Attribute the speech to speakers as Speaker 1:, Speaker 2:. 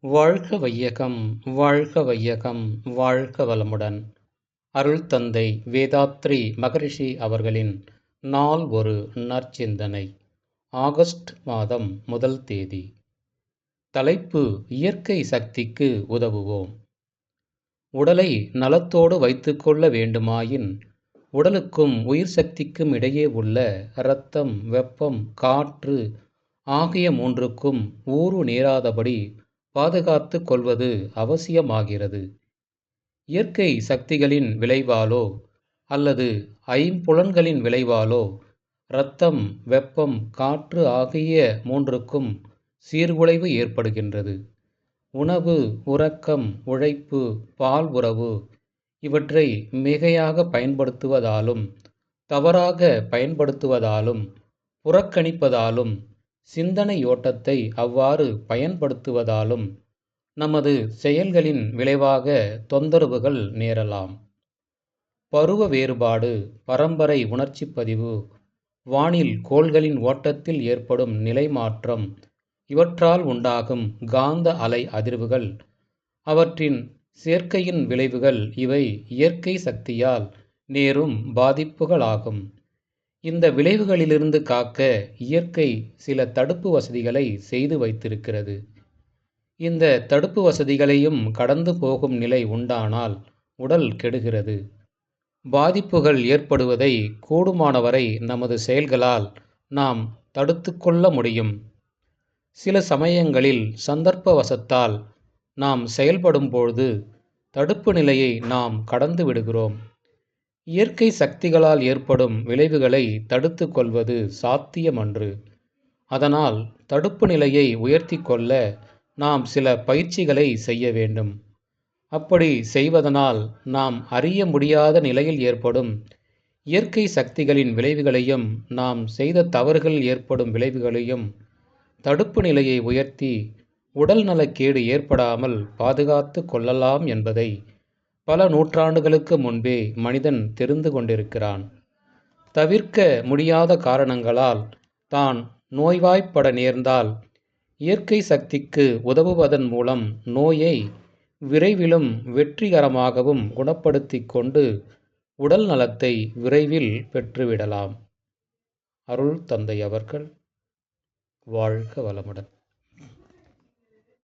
Speaker 1: வாழ்க வையகம் வாழ்க வையகம் வாழ்க வளமுடன். அருள் தந்தை வேதாத்ரி மகரிஷி அவர்களின் நாள் ஒரு நற்சிந்தனை. ஆகஸ்ட் மாதம் 1 தேதி. தலைப்பு: இயற்கை சக்திக்கு உதவுவோம். உடலை நலத்தோடு வைத்துக்கொள்ள வேண்டுமாயின் உடலுக்கும் உயிர் சக்திக்கும் இடையே உள்ள இரத்தம், வெப்பம், காற்று ஆகிய மூன்றுக்கும் ஊறு நேராதபடி பாதுகாத்து கொள்வது அவசியமாகிறது. இயற்கை சக்திகளின் விளைவாலோ அல்லது ஐம்புலன்களின் விளைவாலோ இரத்தம், வெப்பம், காற்று ஆகிய மூன்றுக்கும் சீர்குலைவு ஏற்படுகின்றது. உணவு, உறக்கம், உழைப்பு, பால் உறவு இவற்றை மிகையாக பயன்படுத்துவதாலும், தவறாக பயன்படுத்துவதாலும், புறக்கணிப்பதாலும், சிந்தனையோட்டத்தை அவ்வாறு பயன்படுத்துவதாலும் நமது செயல்களின் விளைவாக தொந்தரவுகள் நேரலாம். பருவ வேறுபாடு, பரம்பரை உணர்ச்சிப்பதிவு, வானில் கோள்களின் ஓட்டத்தில் ஏற்படும் நிலைமாற்றம் இவற்றால் உண்டாகும் காந்த அலை அதிர்வுகள், அவற்றின் சேர்க்கையின் விளைவுகள் இவை இயற்கை சக்தியால் நேரும் பாதிப்புகளாகும். இந்த விளைவுகளிலிருந்து காக்க இயற்கை சில தடுப்பு வசதிகளை செய்து வைத்திருக்கிறது. இந்த தடுப்பு வசதிகளையும் கடந்து போகும் நிலை உண்டானால் உடல் கெடுகிறது. பாதிப்புகள் ஏற்படுவதை கூடுமானவரை நமது செயல்களால் நாம் தடுத்து கொள்ள முடியும். சில சமயங்களில் சந்தர்ப்பவசத்தால் நாம் செயல்படும்பொழுது தடுப்பு நிலையை நாம் கடந்து விடுகிறோம். இயற்கை சக்திகளால் ஏற்படும் விளைவுகளை தடுத்து கொள்வது சாத்தியமன்று. அதனால் தடுப்பு நிலையை உயர்த்தி கொள்ள நாம் சில பயிற்சிகளை செய்ய வேண்டும். அப்படி செய்வதனால் நாம் அறிய முடியாத நிலையில் ஏற்படும் இயற்கை சக்திகளின் விளைவுகளையும், நாம் செய்த தவறுகளில் ஏற்படும் விளைவுகளையும் தடுப்பு நிலையை உயர்த்தி உடல் நலக்கேடு ஏற்படாமல் பாதுகாத்து கொள்ளலாம் என்பதை பல நூற்றாண்டுகளுக்கு முன்பே மனிதன் தெரிந்து கொண்டிருக்கிறான். தவிர்க்க முடியாத காரணங்களால் தான் நோய்வாய்ப்பட நேர்ந்தால் இயற்கை சக்திக்கு உதவுவதன் மூலம் நோயை விரைவிலும் வெற்றிகரமாகவும் குணப்படுத்தி கொண்டு உடல் நலத்தை விரைவில் பெற்றுவிடலாம். அருள் தந்தை அவர்கள் வாழ்க வளமுடன்.